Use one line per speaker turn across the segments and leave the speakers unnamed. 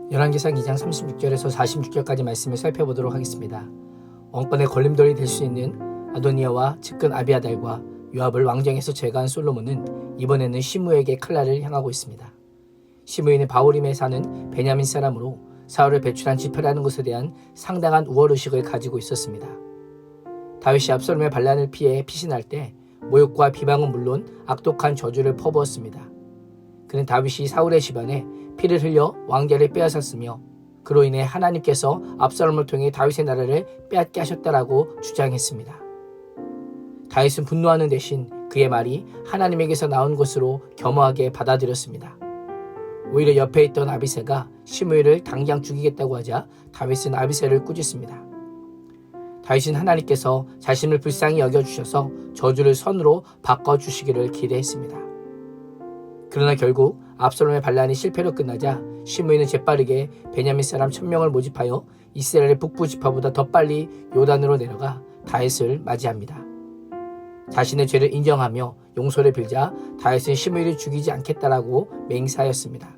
열왕기상 2장 36절에서 46절까지 말씀을 살펴보도록 하겠습니다. 왕권의 걸림돌이 될 수 있는 아도니아와 측근 아비아달과 요압을 왕정에서 제거한 솔로몬은 이번에는 시므에게 칼날을 향하고 있습니다. 시므이는 바후림에 사는 베냐민 사람으로 사울을 배출한 지파라는 것에 대한 상당한 우월의식을 가지고 있었습니다. 다윗이 압살롬의 반란을 피해 피신할 때 모욕과 비방은 물론 악독한 저주를 퍼부었습니다. 그는 다윗이 사울의 집안에 피를 흘려 왕자를 빼앗았으며 그로 인해 하나님께서 압살롬을 통해 다윗의 나라를 빼앗게 하셨다라고 주장했습니다. 다윗은 분노하는 대신 그의 말이 하나님에게서 나온 것으로 겸허하게 받아들였습니다. 오히려 옆에 있던 아비새가 시므이를 당장 죽이겠다고 하자 다윗은 아비새를 꾸짖습니다. 다윗은 하나님께서 자신을 불쌍히 여겨주셔서 저주를 선으로 바꿔주시기를 기대했습니다. 그러나 결국 압살롬의 반란이 실패로 끝나자 시므이는 재빠르게 베냐민 사람 1000명을 모집하여 이스라엘의 북부 지파보다 더 빨리 요단으로 내려가 다윗을 맞이합니다. 자신의 죄를 인정하며 용서를 빌자 다윗은 시므이를 죽이지 않겠다라고 맹세하였습니다.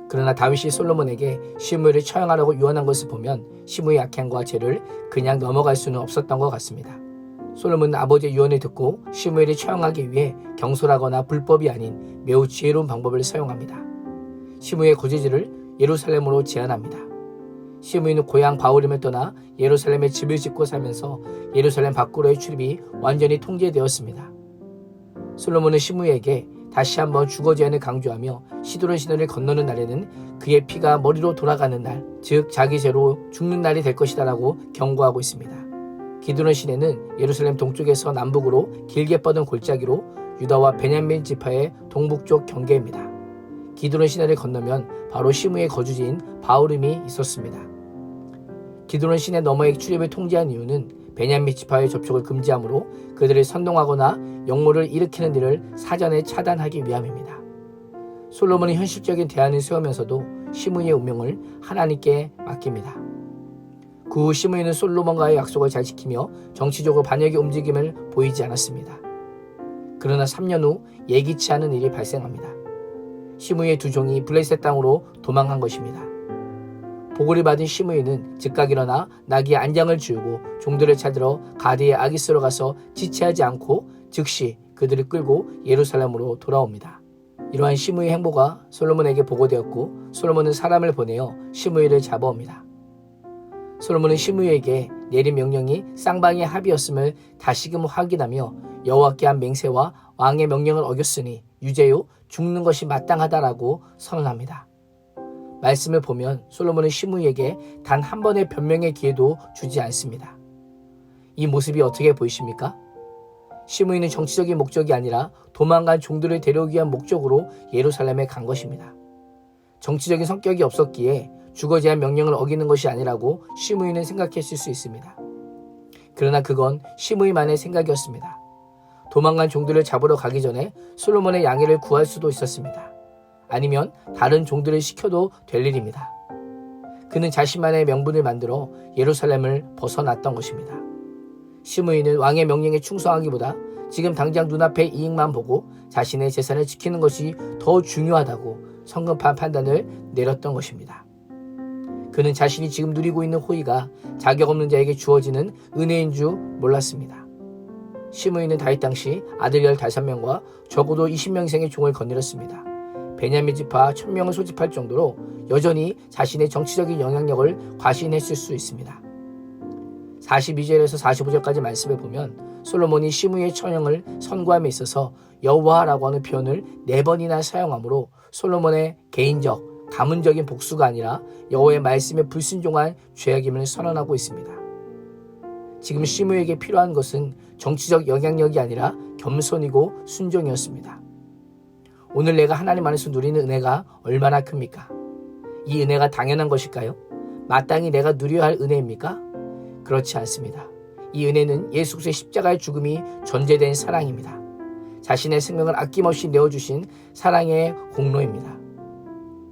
그러나 다윗이 솔로몬에게 시므이를 처형하라고 유언한 것을 보면 시므이의 악행과 죄를 그냥 넘어갈 수는 없었던 것 같습니다. 솔로몬은 아버지의 유언을 듣고 시므이를 처형하기 위해 경솔하거나 불법이 아닌 매우 지혜로운 방법을 사용합니다. 시므이의 거주지를 예루살렘으로 제안합니다. 시므이는 고향 바후림을 떠나 예루살렘에 집을 짓고 살면서 예루살렘 밖으로의 출입이 완전히 통제되었습니다. 솔로몬은 시므이에게 다시 한번 주거 제한을 강조하며 시드론 시내를 건너는 날에는 그의 피가 머리로 돌아가는 날, 즉 자기 죄로 죽는 날이 될 것이다 라고 경고하고 있습니다. 기드론 시내는 예루살렘 동쪽에서 남북으로 길게 뻗은 골짜기로 유다와 베냐민 지파의 동북쪽 경계입니다. 기드론 시내를 건너면 바로 시므이의 거주지인 바후림이 있었습니다. 기드론 시내 너머의 출입을 통제한 이유는 베냐민 지파의 접촉을 금지하므로 그들을 선동하거나 역모를 일으키는 일을 사전에 차단하기 위함입니다. 솔로몬은 현실적인 대안을 세우면서도 시므이의 운명을 하나님께 맡깁니다. 그 후 시므이는 솔로몬과의 약속을 잘 지키며 정치적으로 반역의 움직임을 보이지 않았습니다. 그러나 3년 후 예기치 않은 일이 발생합니다. 시므이의 두 종이 블레셋 땅으로 도망한 것입니다. 보고를 받은 시므이는 즉각 일어나 나귀의 안장을 지우고 종들을 찾으러 가드의 아기스로 가서 지체하지 않고 즉시 그들을 끌고 예루살렘으로 돌아옵니다. 이러한 시므이의 행보가 솔로몬에게 보고되었고 솔로몬은 사람을 보내어 시므이를 잡아옵니다. 솔로몬은 시므이에게 내린 명령이 쌍방의 합의였음을 다시금 확인하며 여호와께 한 맹세와 왕의 명령을 어겼으니 유죄요 죽는 것이 마땅하다라고 선언합니다. 말씀을 보면 솔로몬은 시므이에게 단 한 번의 변명의 기회도 주지 않습니다. 이 모습이 어떻게 보이십니까? 시므이는 정치적인 목적이 아니라 도망간 종들을 데려오기 위한 목적으로 예루살렘에 간 것입니다. 정치적인 성격이 없었기에 주거 제한 명령을 어기는 것이 아니라고 시므이는 생각했을 수 있습니다. 그러나 그건 시므이만의 생각이었습니다. 도망간 종들을 잡으러 가기 전에 솔로몬의 양해를 구할 수도 있었습니다. 아니면 다른 종들을 시켜도 될 일입니다. 그는 자신만의 명분을 만들어 예루살렘을 벗어났던 것입니다. 시므이는 왕의 명령에 충성하기보다 지금 당장 눈앞의 이익만 보고 자신의 재산을 지키는 것이 더 중요하다고 성급한 판단을 내렸던 것입니다. 그는 자신이 지금 누리고 있는 호의가 자격 없는 자에게 주어지는 은혜인 줄 몰랐습니다. 시므이는 다윗 당시 아들 15명과 적어도 20명 이상의 종을 거느렸습니다. 베냐민 지파 1000명을 소집할 정도로 여전히 자신의 정치적인 영향력을 과신했을 수 있습니다. 42절에서 45절까지 말씀을 보면 솔로몬이 시므이의 처형을 선고함에 있어서 여호와라고 하는 표현을 4번이나 사용하므로 솔로몬의 개인적, 가문적인 복수가 아니라 여호와의 말씀에 불순종한 죄악임을 선언하고 있습니다. 지금 시므이에게 필요한 것은 정치적 영향력이 아니라 겸손이고 순종이었습니다. 오늘 내가 하나님 안에서 누리는 은혜가 얼마나 큽니까? 이 은혜가 당연한 것일까요? 마땅히 내가 누려야 할 은혜입니까? 그렇지 않습니다. 이 은혜는 예수 그리스도의 십자가의 죽음이 전제된 사랑입니다. 자신의 생명을 아낌없이 내어주신 사랑의 공로입니다.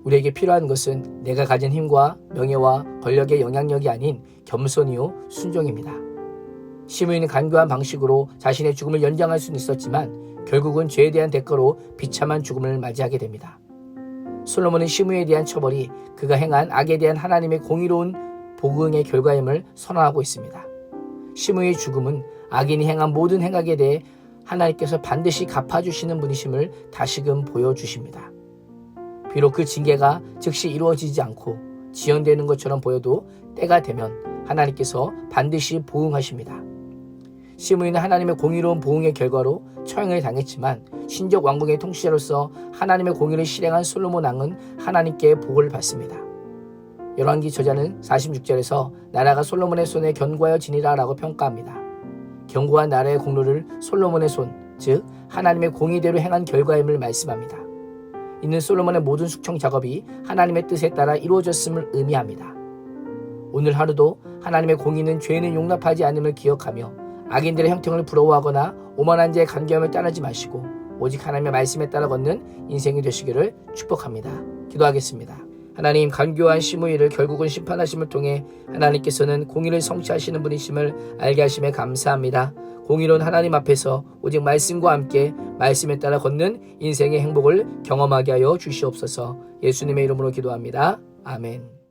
우리에게 필요한 것은 내가 가진 힘과 명예와 권력의 영향력이 아닌 겸손이요 순종입니다. 시므이는 간교한 방식으로 자신의 죽음을 연장할 수는 있었지만 결국은 죄에 대한 대가로 비참한 죽음을 맞이하게 됩니다. 솔로몬은 시므이에 대한 처벌이 그가 행한 악에 대한 하나님의 공의로운 보응의 결과임을 선언하고 있습니다. 시므이의 죽음은 악인이 행한 모든 행악에 대해 하나님께서 반드시 갚아주시는 분이심을 다시금 보여주십니다. 비록 그 징계가 즉시 이루어지지 않고 지연되는 것처럼 보여도 때가 되면 하나님께서 반드시 보응하십니다. 시므이는 하나님의 공의로운 보응의 결과로 처형을 당했지만 신적 왕국의 통치자로서 하나님의 공의를 실행한 솔로몬 왕은 하나님께 복을 받습니다. 열왕기 저자는 46절에서 나라가 솔로몬의 손에 견고하여 지니라 라고 평가합니다. 견고한 나라의 공로를 솔로몬의 손, 즉 하나님의 공의대로 행한 결과임을 말씀합니다. 이는 솔로몬의 모든 숙청 작업이 하나님의 뜻에 따라 이루어졌음을 의미합니다. 오늘 하루도 하나님의 공의는 죄는 용납하지 않음을 기억하며 악인들의 형통을 부러워하거나 오만한 자의 간교함을 따르지 마시고 오직 하나님의 말씀에 따라 걷는 인생이 되시기를 축복합니다. 기도하겠습니다. 하나님, 간교한 시므이를 결국은 심판하심을 통해 하나님께서는 공의를 성취하시는 분이심을 알게 하심에 감사합니다. 공의로운 하나님 앞에서 오직 말씀과 함께 말씀에 따라 걷는 인생의 행복을 경험하게 하여 주시옵소서. 예수님의 이름으로 기도합니다. 아멘.